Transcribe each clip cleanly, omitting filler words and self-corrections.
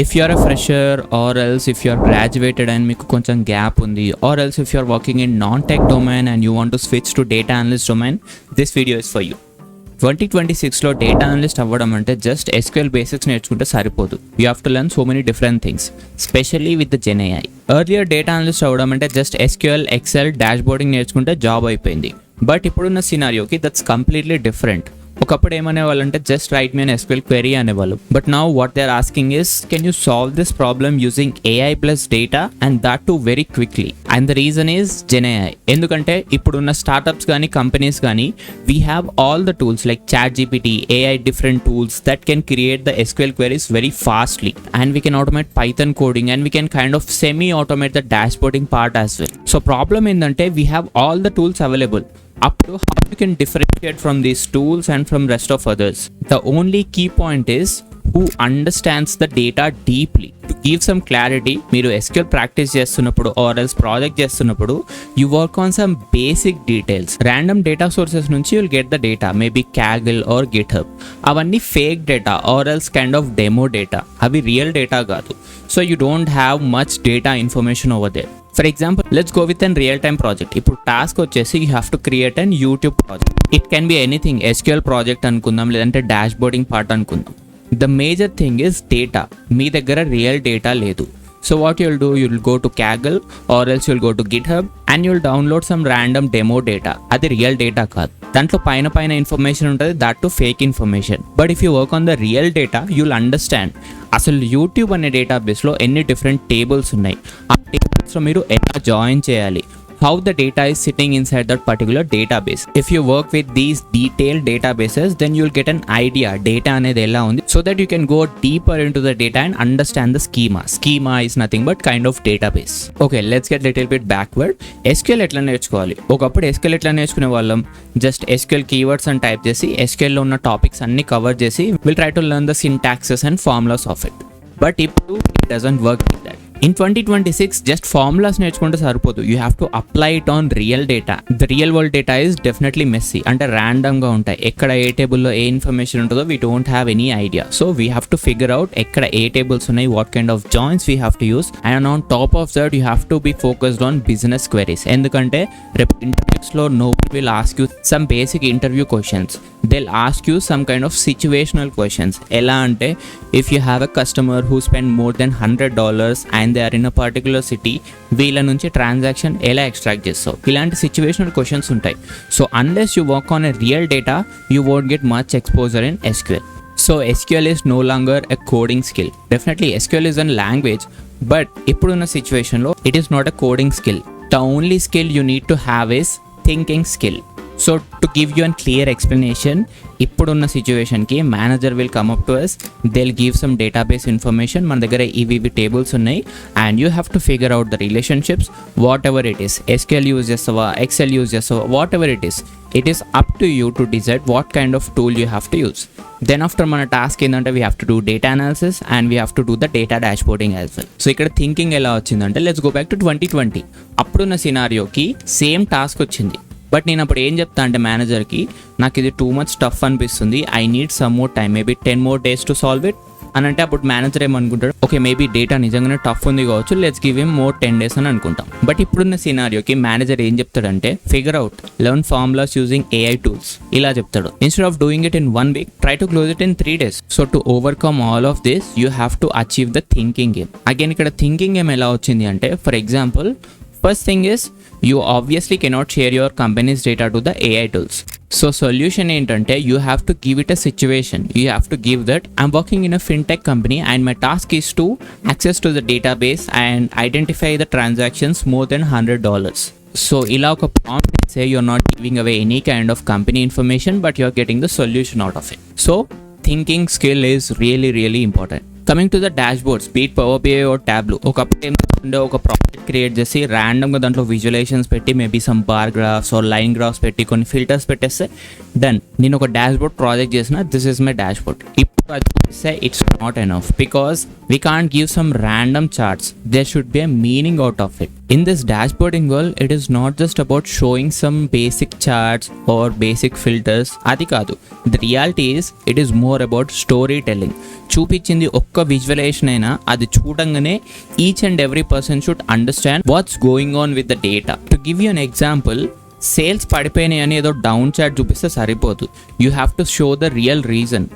If you're a fresher or else if you're graduated and మీకు కొంచెం gap ఉంది, or else if you're working in non-tech domain and you want to switch to data analyst domain, this video is for you. 2026లో data analyst అవ్వడం అంటే just SQL basics నేర్చుకుంటే సరిపోదు. You have to learn so many different things, specially with the GenAI. Earlier data analyst అవ్వడం అంటే just SQL, Excel, dashboarding నేర్చుకుంటే job అయిపోయింది. But ఇప్పుడున్న సినారియోకి దట్స్ కంప్లీట్లీ డిఫరెంట్. ఒకప్పుడు ఏమనేవాళ్ళంటే just write me an SQL query అనేవాళ్ళు. But now what they are asking is, can you solve this problem using AI plus data and that to very quickly. And the reason is GenAI. ఎందుకంటే ఇప్పుడున్న startups కానీ companies కానీ we have all the tools like ChatGPT, AI, different tools that can create the SQL queries very fastly, and we can automate Python coding, and we can kind of semi-automate the dashboarding part as well. So problem ఏంటంటే we have all the tools available. Up to how you can differentiate from these tools and from rest of others. The only key point is who understands the data deeply. To give some clarity, మీరు SQL practice చేస్తున్నప్పుడు or else project చేస్తున్నప్పుడు you work on some basic details. Random data sources నుంచి you'll get the data, maybe Kaggle or GitHub. అవన్నీ fake data or else kind of demo data. అవి real data కాదు. So you don't have much data information over there. For example, let's go with an real-time project. ఇప్పుడు task వచ్చేసి you have to create an YouTube project. It can be anything. SQL project అనుకుందాం, లేదంటే dash boarding part అనుకుందాం. The major thing is data. మీ దగ్గర real data లేదు. So what you'll do, you'll go to Kaggle or else you'll go to GitHub and you'll download some random demo data. అది real data కాదు. దాంట్లో పైన information ఉంటుంది, that to fake information. But if you work on the real data you'll understand అసలు YouTube అనే డేటాబేస్లో ఎన్ని different tables ఉన్నాయి, ఆ టేబుల్స్లో మీరు ఎలా జాయిన్ చేయాలి, how the data is sitting inside that particular database. If you work with these detailed databases, then you'll get an idea data anedi ella undi, so that you can go deeper into the data and understand the schema. Schema is nothing but kind of database. Okay, let's get little bit backward. SQL ఎట్లా నేర్చుకోవాలి? ఒకప్పుడు SQL ఎట్లా నేర్చుకునే వాళ్ళం, just SQL keywords అని type చేసి SQL లో ఉన్న టాపిక్స్ అన్ని కవర్ చేసి will try to learn the syntaxes and formulas of it. But ఇప్పుడు it doesn't work like that. In 2026, just formulas నేర్చుకుంటే సరిపోదు. You have to apply it on real data. The real world data is definitely messy, అంటే ర్యాండమ్గా ఉంటాయి. ఎక్కడ ఏ టేబుల్లో ఏ ఇన్ఫర్మేషన్ ఉంటుందో we don't have any idea. So we have to figure out ఎక్కడ ఏ టేబుల్స్ ఉన్నాయి, what kind of joins we have to use. And on top of that you have to be focused on business queries. ఎందుకంటే రేపు ఇంటర్వ్యూస్లో no will ask you some basic interview questions. they'll ask you some kind of situational questions. ఎలా అంటే if you have a customer who spend more than $100 and they are in a particular city, వీళ్ళ నుంచి transaction ఎలా extract చేస్తావు, ఇలాంటి situational questions ఉంటాయి. So unless you work on a real data you won't get much exposure in SQL. So SQL is no longer a coding skill. Definitely SQL is a language, but ఇప్పుడున్న సిచ్యువేషన్లో it is not a coding skill. The only skill you need to have is thinking skill. So to give you a clear explanation, ఇప్పుడున్న సిచ్యువేషన్కి manager will come up to us, they'll give some database information. మన దగ్గర ఇవి tables ఉన్నాయి and you have to figure out the relationships, whatever it is. SQL use చేస్తావా, Excel use చేస్తావా, whatever it is. It is up to you to decide what kind of tool you have to use. Then after మన task ఏంటంటే we have to do data analysis and we have to do the data dashboarding as well. So ఇక్కడ thinking ఎలా వచ్చిందంటే let's go back to 2020. అప్పుడున్న సినారియోకి same task వచ్చింది. But నేను అప్పుడు ఏం చెప్తా అంటే మేనేజర్కి, నాకు ఇది టూ మచ్ టఫ్ అనిపిస్తుంది, I need some more time, maybe 10 more days to solve it అని అంటే అప్పుడు మేనేజర్ ఏమనుకుంటాడు, ఓకే మేబీ డేటా నిజంగానే టఫ్ ఉంది కావచ్చు, let's give him more 10 days అని అనుకుంటాం. బట్ ఇప్పుడున్న సినారియోకి మేనేజర్ ఏం చెప్తాడంటే, figure out, learn formulas using AI tools ఇలా చెప్తాడు. Instead of doing it in 1 week, try to close it in 3 days. So to overcome all of this you have to achieve the thinking game. Again ఇక్కడ thinking game ఎలా వచ్చింది అంటే, for example first thing is you obviously cannot share your company's data to the AI tools. So solution ఏంటంటే, you have to give it a situation. You have to give that I'm working in a fintech company and my task is to access to the database and identify the transactions more than $100. So ఇలా ఒక prompt say you're not giving away any kind of company information but you're getting the solution out of it. So thinking skill is really important. Coming to the dashboards, be it Power BI or Tableau. ఒకప్పుడు ఉండే ఒక project create చేసి ర్యాండమ్గా దాంట్లో visualizations పెట్టి maybe some bar graphs or line graphs పెట్టి కొన్ని filters పెట్టేస్తే డన్. నేను ఒక డాష్ బోర్డ్ ప్రాజెక్ట్ చేసిన, this is my dashboard. ఇప్పుడు అది చూపిస్తే it's not enough because we can't give some random charts. There should be a meaning out of it. In this dashboarding world, it is not just about showing some basic charts or basic filters. Adi kaadu. The reality is, it is more about storytelling. చూపించింది ఒక్క visualisation అయినా అది చూడంగానే each and every person should understand what's going on with the data. To give you an example, sales పడిపోయినాయి అని ఏదో down chart చూపిస్తే సరిపోదు. యూ హ్యావ్ టు షో ద రియల్ రీజన్.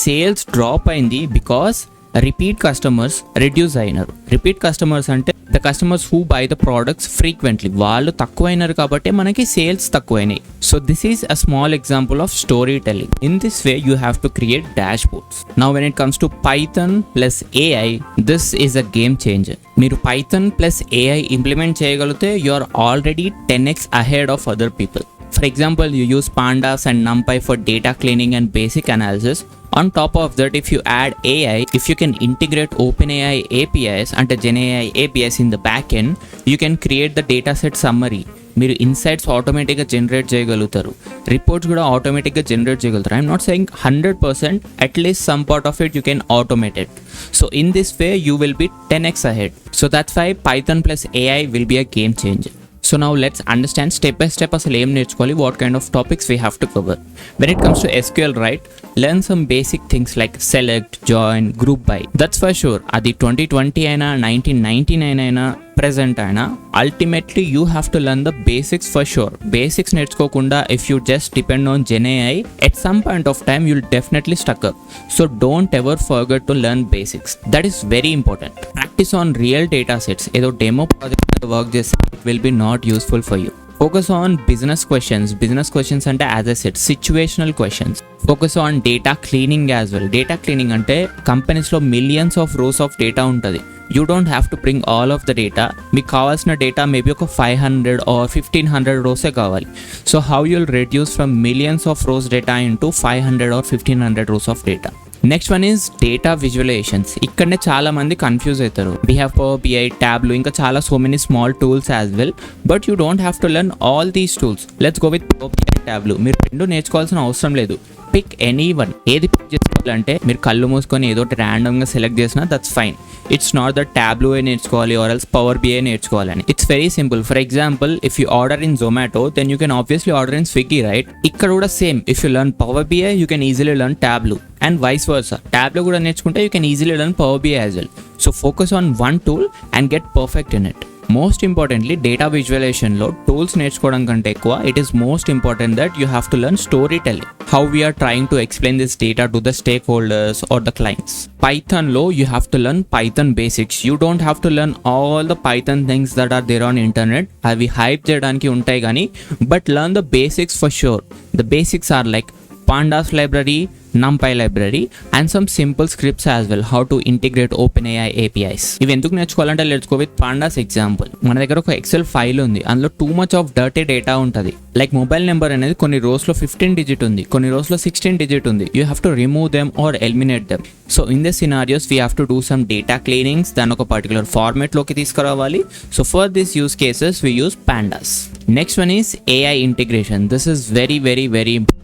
సేల్స్ డ్రాప్ అయింది బికాస్ రిపీట్ కస్టమర్స్ రెడ్యూస్ అయినారు. రిపీట్ కస్టమర్స్ అంటే the customers who buy the products frequently, వాళ్ళు తక్కువైనారు కాబట్టి మనకి సేల్స్ తక్కువైనాయి. So this is a small example of story telling. In this way you have to create dashboards. Now when it comes to Python plus AI, this is a game changer. మీరు Python plus AI implement చేయగలిగితే you are already 10x ahead of other people. For example, you use pandas and numpy for data cleaning and basic analysis. On top of that, if you add AI, if you can integrate OpenAI APIs and GenAI APIs in the backend, you can create the dataset summary. మీరు insights ఆటోమేటిక్గా generate చేయగలుగుతారు, reports కూడా ఆటోమేటిక్గా generate చేయగలుగుతారు. I'm not saying 100%, at least some part of it you can automate it. So in this way you will be 10x ahead. So that's why Python plus AI will be a game changer. So now let's understand step by step అసలు ఏం నేర్చుకోవాలి, what kind of topics we have to cover. When it comes to SQL, right, learn some basic things like select, join, group by. That's for sure. అది 2020 అయినా 1999 అయినా present అయినా ultimately you have to learn the basics for sure. Basics నేర్చుకోకుండా if you just depend on GenAI, at some point of time you'll definitely stuck up. So don't ever forget to learn basics. That is very important. Practice on real data sets. ఏదో demo project work చేస్తే it will be not useful for you. Focus on business questions. Business questions అంటే as I said, situational questions. Focus on data cleaning as well. Data cleaning అంటే కంపెనీస్లో millions of rows of data ఉంటుంది. You don't have to bring all of the data. మీకు కావాల్సిన data maybe ఒక 500 or 1500 రోసే కావాలి. So how you'll reduce from millions of rows data into 500 or 1500 rows of data. Next one is data visualizations. ఇక్కడనే చాలా మంది confuse అవుతారు. We have power BI, Tableau, ఇంకా చాలా so many small tools as well, but you don't have to learn all these tools. Let's go with power BI, Tableau. మీరు రెండు నేర్చుకోవాల్సిన అవసరం లేదు. Pick any one. ఏది పిక్ చేసుకోవాలంటే మీరు కళ్ళు మూసుకొని ఏదో ర్యాండమ్గా సెలెక్ట్ చేసినా that's fine. It's not that Tableau నేర్చుకోవాలి ఆర్ ఎల్స్ పవర్ బిఐ నేర్చుకోవాలని. It's very simple. For example, if you order in Zomato then you can obviously order in Swiggy, right? ఇక్కడ కూడా same. If you learn power BI you can easily learn Tableau, and vice versa. Tableau కూడా నేర్చుకుంటే you can easily learn power BI as well. So focus on one tool and get perfect in it. Most importantly data విజువలైజేషన్లో tools నేర్చుకోవడం కంటే ఎక్కువ it is most important that you have to learn storytelling. How we're trying to explain this data to the stake holders are the clients. పైథాన్లో you have to learn Python basics. You don't have to learn all the Python things that are there on internet. అవి hype చేయడానికి ఉంటాయి కానీ, but learn the basics for sure. The basics are like pandas library, numpy library, and some simple scripts as well, how to integrate OpenAI APIs. ఇవి ఎందుకు నేర్చుకోవాలంటే let's go with pandas example. మన దగ్గర ఒక Excel file ఉంది, అందులో too much of dirty data ఉంటుంది. Like mobile number అనేది కొన్ని రోస్లో 15 డిజిట్ ఉంది, కొన్ని రోస్లో 16 డిజిట్ ఉంది. You have to remove them or eliminate them. So in this scenarios we have to do some data cleanings. దాన్ని ఒక పర్టికులర్ ఫార్మేట్లోకి తీసుకురావాలి. So for this use cases we use pandas. Next one is AI integration. This is very very very important.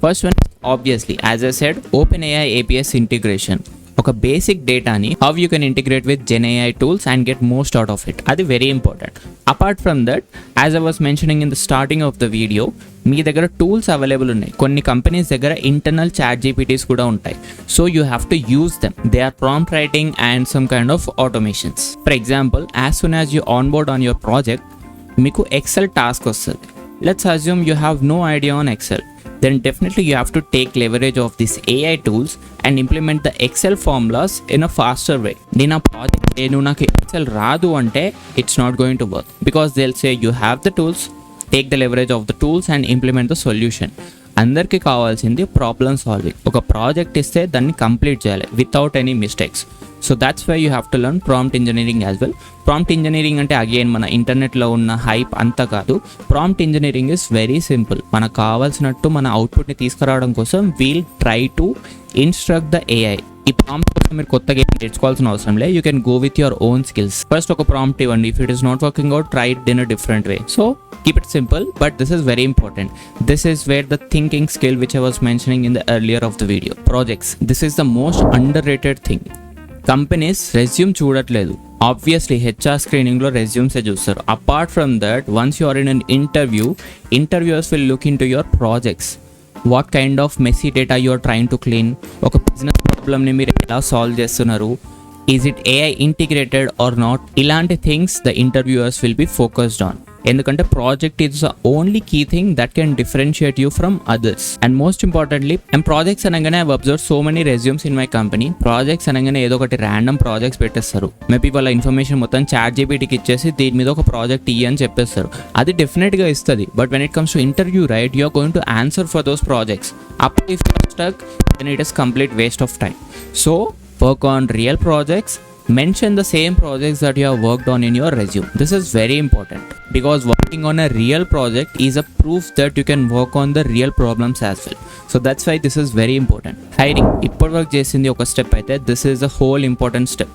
First one, obviously, as I said, OpenAI APIs integration. ఒక basic డేటాని how you can integrate with GenAI tools and get most out of it. అది very important. Apart from that, as I was mentioning in the starting of the video, మీ దగ్గర tools available ఉన్నాయి. కొన్ని companies దగ్గర internal chat GPTs కూడా ఉంటాయి. So you have to use them. They are prompt writing and some kind of automations. For example, as soon as you onboard on your project, మీకు Excel task వస్తుంది. Let's assume you have no idea on Excel. Then definitely you have to take leverage of these AI tools and implement the Excel formulas in a faster way. Nina project nu naku Excel raadu ante it's not going to work, because they'll say you have the tools, take the leverage of the tools and implement the solution. అందరికీ కావాల్సింది problem solving. ఒక project ఇస్తే దాన్ని complete చేయాలి without any mistakes. So that's why you have to learn prompt engineering as well. Prompt engineering అంటే again మన ఇంటర్నెట్లో ఉన్న హైప్ అంతా కాదు. Prompt engineering is very simple. మనకు కావాల్సినట్టు మన అవుట్పుట్ని తీసుకురావడం కోసం we'll try to instruct the AI. ఈ ప్రాంప్ట్ కోసం మీరు కొత్తగా ఏం నేర్చుకోవాల్సిన అవసరం లేదు. You can go with your own skills. First ఒక ప్రాంప్ట్ ఇవ్వండి. If it is not working out, try it in a different way. So keep it simple, but this is very important. This is where the thinking skill which I was mentioning in the earlier of the video. Projects. This is the most underrated thing. Companies resume చూడట్లేదు. Obviously HR screening లో resumes చూస్తారు. Apart from that, once you are in an interview, interviewers will look into your projects. What kind of messy data you are trying to clean? ఒక business ప్రాబ్లమ్ని మీరు ఎలా solve చేస్తున్నారు? Is it AI integrated or not? ఇలాంటి things the interviewers will be focused on. ఎందుకంటే project is the only key thing that can differentiate you from others. And most importantly and projects అనగానే I observe so many resumes in my company. Projects అనగానే ఏదో ఒకటి random projects పెట్టేస్తారు. Maybe వాళ్ళ information మొత్తం ChatGPTకి ఇచ్చేసి దీని మీద ఒక ప్రాజెక్ట్ అని చెప్పేస్తారు. అది డెఫినెట్గా ఇస్తుంది. But when it comes to interview, right, you are going to answer for those projects. అప్పుడు if you stuck, then it is complete waste of time. So work on real projects. Mention the same projects that you have worked on in your resume. This is very important because working on a real project is a proof that you can work on the real problems as well. So that's why this is very important. Hiring. ఇప్పటి వరకు చేసింది ఒక step అయితే, this is a whole important step.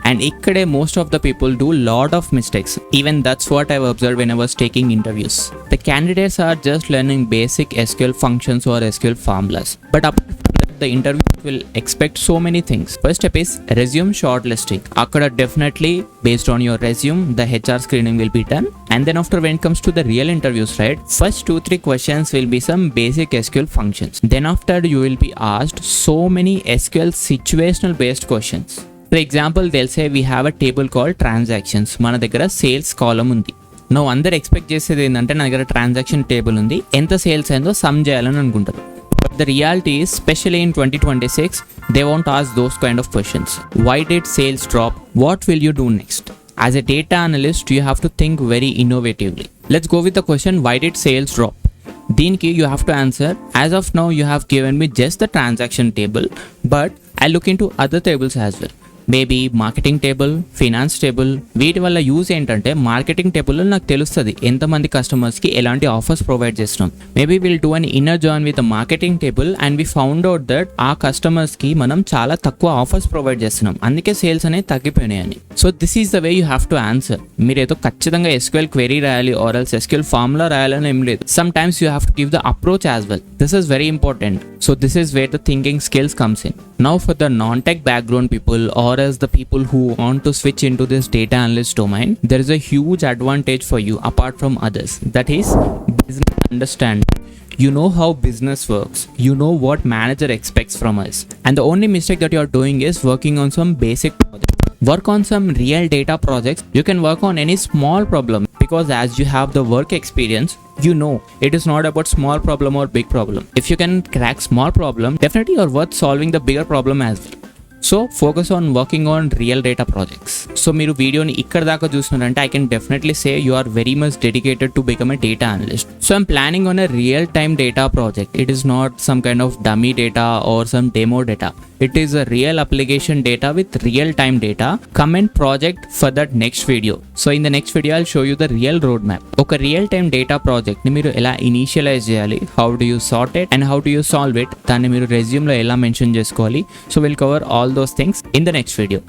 And ikkade most of the people do lot of mistakes. Even that's what I've observed when I was taking interviews. The candidates are just learning basic SQL functions or SQL formulas. But apart from that, the interview will expect so many things. First step is resume shortlisting. Akkada definitely based on your resume, the HR screening will be done. And then after, when it comes to the real interviews, right, first 2-3 questions will be some basic SQL functions. Then after, you will be asked so many SQL situational based questions. For example, they'll say we have a table called transactions. Mana daggara sales column undi. Now అందరు expect చేసేది ఏంటంటే నా దగ్గర transaction table ఉంది, ఎంత sales అయిందో some చేయాలని అనుకుంటారు. But the reality is, especially in 2026, they won't ask those kind of questions. Why did sales drop? What will you do next? As a data analyst, you have to think very innovatively. Let's go with the question, why did sales drop? Deenki you have to answer, as of now you have given me just the transaction table, but I'll look into other tables as well. Maybe marketing table, finance table. వీటి వల్ల use ఏంటంటే, marketing టేబుల్లో నాకు తెలుస్తుంది ఎంతమంది కస్టమర్స్కి ఎలాంటి offers provide చేస్తున్నాం. Maybe will do an inner join with marketing table and we found out that ఆ కస్టమర్స్కి మనం చాలా తక్కువ ఆఫర్స్ ప్రొవైడ్ చేస్తున్నాం, అందుకే సేల్స్ అనేవి తగ్గిపోయినాయని. So this is the way you have to answer. మీరు ఏదో ఖచ్చితంగా SQL క్వెరీ రాయాలి ఆర్ ఎల్స్ SQL ఫార్ములా రాయాలని ఏం లేదు. Sometimes you have to give the approach as well. This is very important. So this is where the thinking skills comes in. Now for the non-tech background people or as the people who want to switch into this data analyst domain, there is a huge advantage for you apart from others. That is business understanding. You know how business works. You know what manager expects from us. And the only mistake that you are doing is working on some basic project. Work on some real data projects. You can work on any small problem because as you have the work experience, you know it is not about small problem or big problem. If you can crack small problem, definitely you are worth solving the bigger problem as well. So focus on working on real data projects. So మీరు వీడియోని ఇక్కడ దాకా చూస్తున్నారంటే I can definitely say you are very much dedicated to become a data analyst. So I'm planning on a real time data project. It is not some kind of dummy data or some demo data. It is a real application data with real time data. Comment project for that next video. So in the next video I'll show you the real roadmap. ఒక real time data project ని మీరు ఎలా initialise చేయాలి, how do you sort it and how do you solve it, దాన్ని మీరు resume లో ఎలా mention చేసుకోవాలి. So we'll cover all those things in the next video.